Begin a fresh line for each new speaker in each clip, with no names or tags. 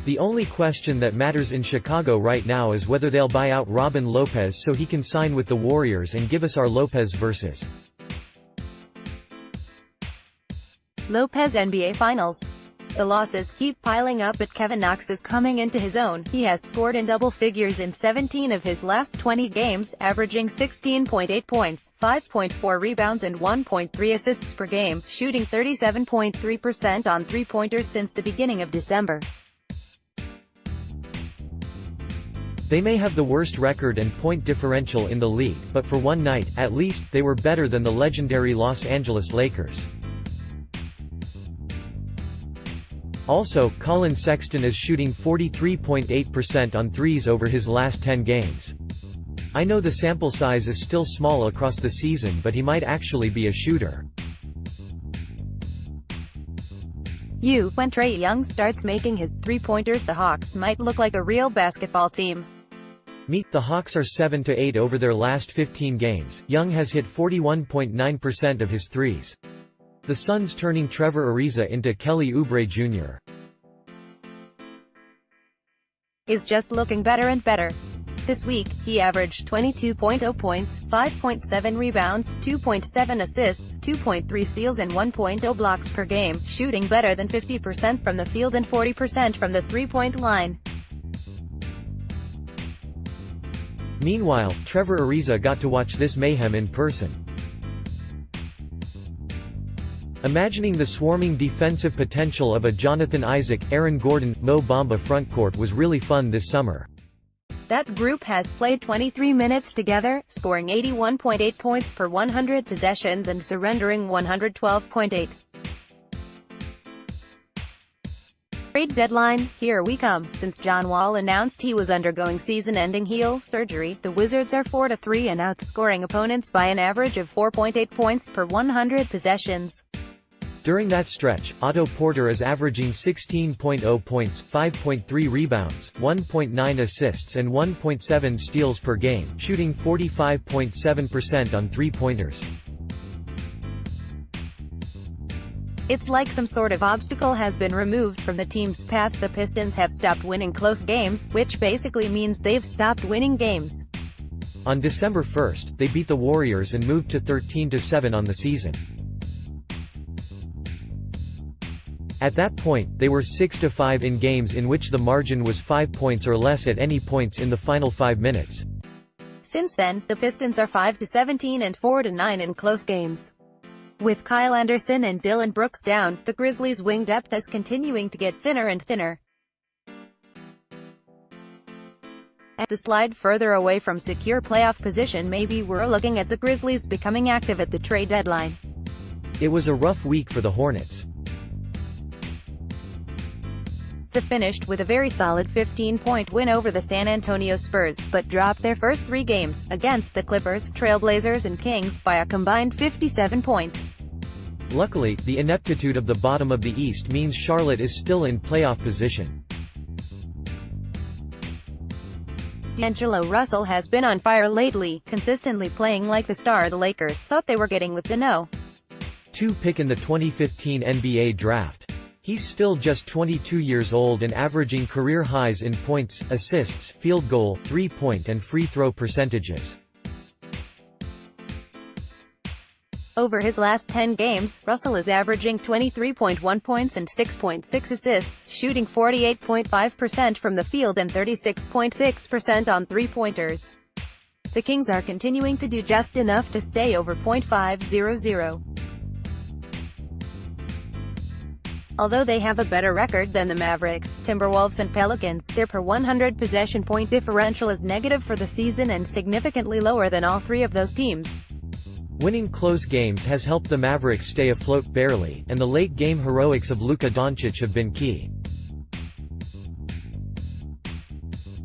The only question that matters in Chicago right now is whether they'll buy out Robin Lopez so he can sign with the Warriors and give us our Lopez versus
Lopez NBA Finals. The losses keep piling up, but Kevin Knox is coming into his own. He has scored in double figures in 17 of his last 20 games, averaging 16.8 points, 5.4 rebounds and 1.3 assists per game, shooting 37.3% on three-pointers since the beginning of December.
They may have the worst record and point differential in the league, but for one night, at least, they were better than the legendary Los Angeles Lakers. Also, Colin Sexton is shooting 43.8% on threes over his last 10 games. I know the sample size is still small across the season, but he might actually be a shooter.
When Trae Young starts making his three-pointers, the Hawks might look like a real basketball team.
The Hawks are 7-8 over their last 15 games. Young has hit 41.9% of his threes. The Suns turning Trevor Ariza into Kelly Oubre Jr.
is just looking better and better. This week, he averaged 22.0 points, 5.7 rebounds, 2.7 assists, 2.3 steals and 1.0 blocks per game, shooting better than 50% from the field and 40% from the three-point line.
Meanwhile, Trevor Ariza got to watch this mayhem in person. Imagining the swarming defensive potential of a Jonathan Isaac, Aaron Gordon, Mo Bamba frontcourt was really fun this summer.
That group has played 23 minutes together, scoring 81.8 points per 100 possessions and surrendering 112.8. Trade deadline, here we come. Since John Wall announced he was undergoing season-ending heel surgery, the Wizards are 4-3 and outscoring opponents by an average of 4.8 points per 100 possessions.
During that stretch, Otto Porter is averaging 16.0 points, 5.3 rebounds, 1.9 assists and 1.7 steals per game, shooting 45.7% on three-pointers.
It's like some sort of obstacle has been removed from the team's path. The Pistons have stopped winning close games, which basically means they've stopped winning games.
On December 1st, they beat the Warriors and moved to 13-7 on the season. At that point, they were 6-5 in games in which the margin was 5 points or less at any points in the final 5 minutes.
Since then, the Pistons are 5-17 and 4-9 in close games. With Kyle Anderson and Dillon Brooks down, the Grizzlies' wing depth is continuing to get thinner and thinner. As they slide further away from secure playoff position, maybe we're looking at the Grizzlies becoming active at the trade deadline.
It was a rough week for the Hornets.
They finished with a very solid 15-point win over the San Antonio Spurs, but dropped their first 3 games, against the Clippers, Trailblazers and Kings, by a combined 57 points.
Luckily, the ineptitude of the bottom of the East means Charlotte is still in playoff position.
D'Angelo Russell has been on fire lately, consistently playing like the star the Lakers thought they were getting with the No.
2 pick in the 2015 NBA draft. He's still just 22 years old and averaging career highs in points, assists, field goal, three-point and free throw percentages.
Over his last 10 games, Russell is averaging 23.1 points and 6.6 assists, shooting 48.5% from the field and 36.6% on three-pointers. The Kings are continuing to do just enough to stay over .500. Although they have a better record than the Mavericks, Timberwolves and Pelicans, their per 100 possession point differential is negative for the season and significantly lower than all 3 of those teams.
Winning close games has helped the Mavericks stay afloat barely, and the late-game heroics of Luka Doncic have been key.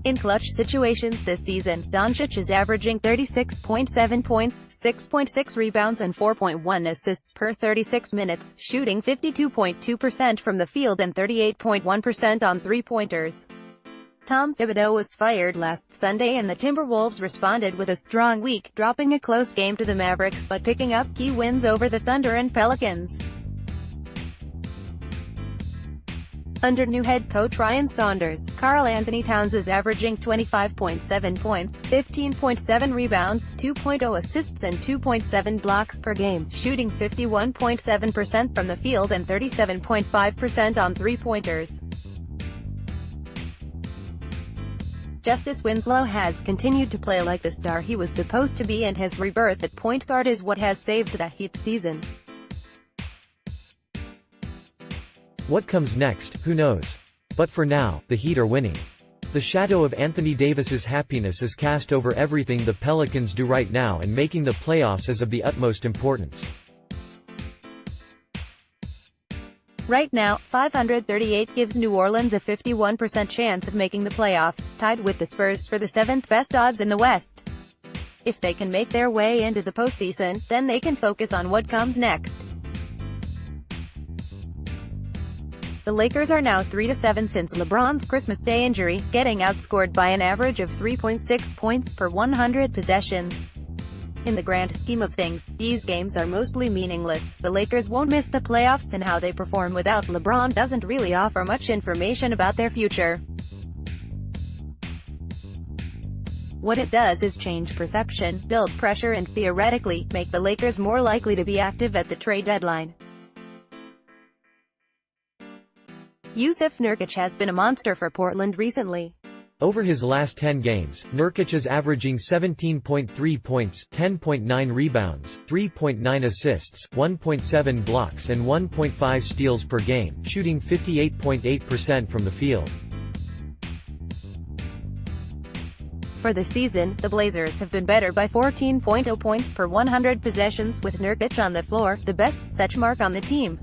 In clutch situations this season, Doncic is averaging 36.7 points, 6.6 rebounds and 4.1 assists per 36 minutes, shooting 52.2% from the field and 38.1% on three-pointers. Tom Thibodeau was fired last Sunday and the Timberwolves responded with a strong week, dropping a close game to the Mavericks but picking up key wins over the Thunder and Pelicans. Under new head coach Ryan Saunders, Karl Anthony Towns is averaging 25.7 points, 15.7 rebounds, 2.0 assists and 2.7 blocks per game, shooting 51.7% from the field and 37.5% on three-pointers. Justice Winslow has continued to play like the star he was supposed to be, and his rebirth at point guard is what has saved the Heat season.
What comes next, who knows? But for now, the Heat are winning. The shadow of Anthony Davis's happiness is cast over everything the Pelicans do right now, and making the playoffs is of the utmost importance.
Right now, 538 gives New Orleans a 51% chance of making the playoffs, tied with the Spurs for the 7th best odds in the West. If they can make their way into the postseason, then they can focus on what comes next. The Lakers are now 3-7 since LeBron's Christmas Day injury, getting outscored by an average of 3.6 points per 100 possessions. In the grand scheme of things, these games are mostly meaningless. The Lakers won't miss the playoffs, and how they perform without LeBron doesn't really offer much information about their future. What it does is change perception, build pressure and, theoretically, make the Lakers more likely to be active at the trade deadline. Yusuf Nurkic has been a monster for Portland recently.
Over his last 10 games, Nurkic is averaging 17.3 points, 10.9 rebounds, 3.9 assists, 1.7 blocks and 1.5 steals per game, shooting 58.8% from the field.
For the season, the Blazers have been better by 14.0 points per 100 possessions with Nurkic on the floor, the best such mark on the team.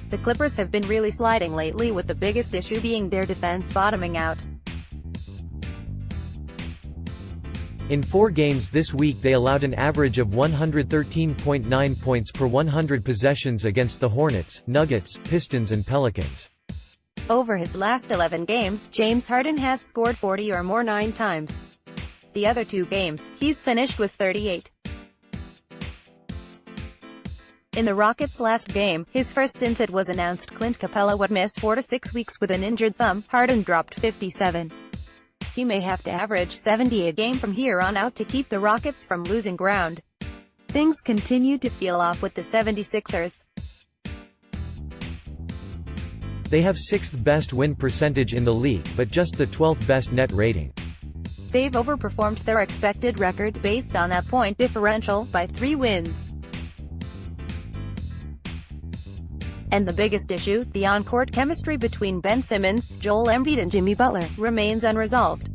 The Clippers have been really sliding lately, with the biggest issue being their defense bottoming out.
In 4 games this week they allowed an average of 113.9 points per 100 possessions against the Hornets, Nuggets, Pistons and Pelicans.
Over his last 11 games, James Harden has scored 40 or more 9 times. The other 2 games, he's finished with 38. In the Rockets' last game, his first since it was announced Clint Capella would miss 4 to 6 weeks with an injured thumb, Harden dropped 57. He may have to average 70 a game from here on out to keep the Rockets from losing ground. Things continue to feel off with the 76ers.
They have 6th best win percentage in the league, but just the 12th best net rating.
They've overperformed their expected record based on that point differential by 3 wins. And the biggest issue, the on-court chemistry between Ben Simmons, Joel Embiid and Jimmy Butler, remains unresolved.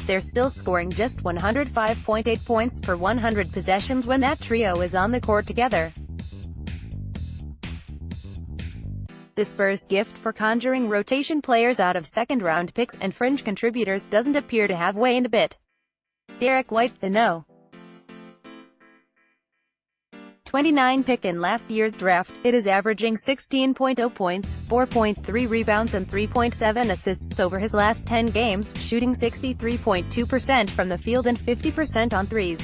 They're still scoring just 105.8 points per 100 possessions when that trio is on the court together. The Spurs' gift for conjuring rotation players out of second-round picks and fringe contributors doesn't appear to have waned a bit. Derek White, the No. 29 pick in last year's draft, it is averaging 16.0 points, 4.3 rebounds and 3.7 assists over his last 10 games, shooting 63.2% from the field and 50% on threes.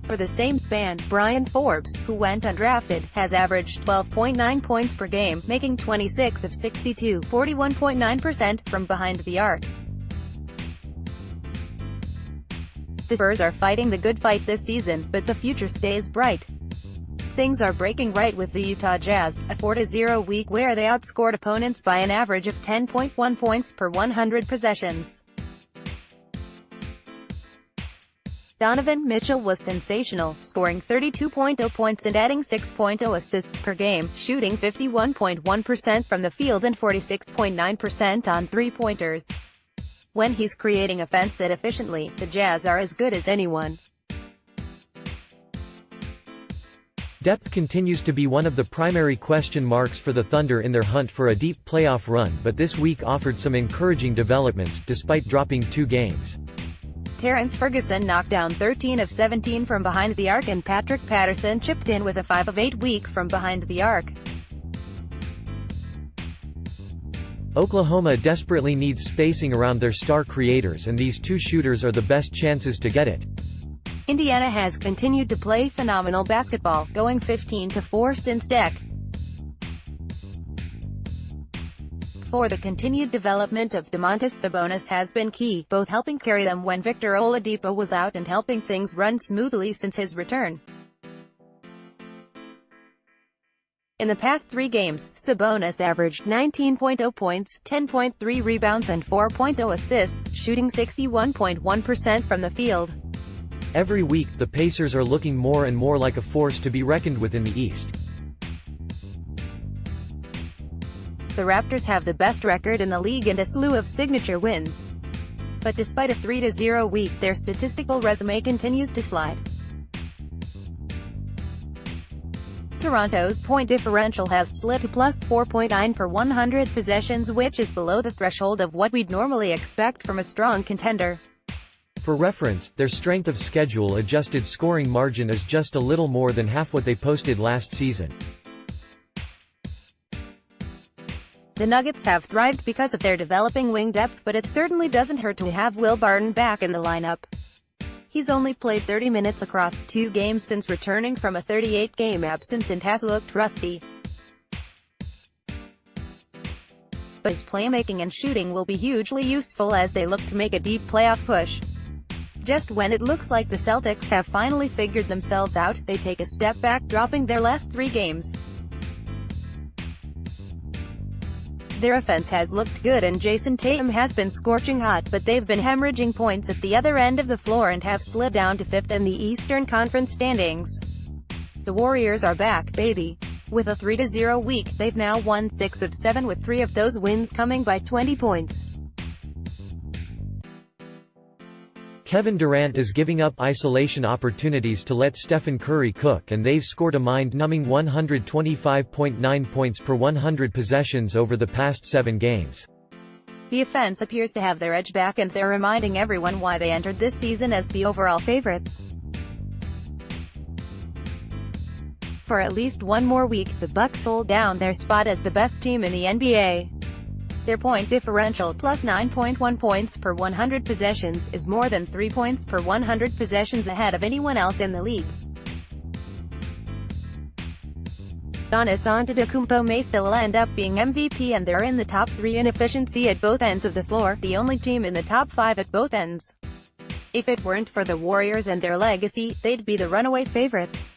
For the same span, Brian Forbes, who went undrafted, has averaged 12.9 points per game, making 26 of 62, 41.9% from behind the arc. The Spurs are fighting the good fight this season, but the future stays bright. Things are breaking right with the Utah Jazz, a 4-0 week where they outscored opponents by an average of 10.1 points per 100 possessions. Donovan Mitchell was sensational, scoring 32.0 points and adding 6.0 assists per game, shooting 51.1% from the field and 46.9% on three-pointers. When he's creating offense that efficiently, the Jazz are as good as anyone.
Depth continues to be one of the primary question marks for the Thunder in their hunt for a deep playoff run, but this week offered some encouraging developments, despite dropping 2 games.
Terrence Ferguson knocked down 13 of 17 from behind the arc and Patrick Patterson chipped in with a 5 of 8 week from behind the arc.
Oklahoma desperately needs spacing around their star creators, and these 2 shooters are the best chances to get it.
Indiana has continued to play phenomenal basketball, going 15-4 since Dec. before, the continued development of Domantas Sabonis has been key, both helping carry them when Victor Oladipo was out and helping things run smoothly since his return. In the past 3 games, Sabonis averaged 19.0 points, 10.3 rebounds and 4.0 assists, shooting 61.1% from the field.
Every week, the Pacers are looking more and more like a force to be reckoned with in the East.
The Raptors have the best record in the league and a slew of signature wins. But despite a 3-0 week, their statistical resume continues to slide. Toronto's point differential has slid to plus 4.9 per 100 possessions, which is below the threshold of what we'd normally expect from a strong contender.
For reference, their strength of schedule adjusted scoring margin is just a little more than half what they posted last season.
The Nuggets have thrived because of their developing wing depth, but it certainly doesn't hurt to have Will Barton back in the lineup. He's only played 30 minutes across 2 games since returning from a 38-game absence and has looked rusty. But his playmaking and shooting will be hugely useful as they look to make a deep playoff push. Just when it looks like the Celtics have finally figured themselves out, they take a step back, dropping their last 3 games. Their offense has looked good and Jason Tatum has been scorching hot, but they've been hemorrhaging points at the other end of the floor and have slid down to 5th in the Eastern Conference standings. The Warriors are back, baby. With a 3-0 week, they've now won 6 of 7, with 3 of those wins coming by 20 points.
Kevin Durant is giving up isolation opportunities to let Stephen Curry cook, and they've scored a mind-numbing 125.9 points per 100 possessions over the past 7 games.
The offense appears to have their edge back, and they're reminding everyone why they entered this season as the overall favorites. For at least one more week, the Bucks hold down their spot as the best team in the NBA. Their point differential, plus 9.1 points per 100 possessions, is more than 3 points per 100 possessions ahead of anyone else in the league. Giannis Antetokounmpo may still end up being MVP, and they're in the top 3 in efficiency at both ends of the floor, the only team in the top 5 at both ends. If it weren't for the Warriors and their legacy, they'd be the runaway favorites.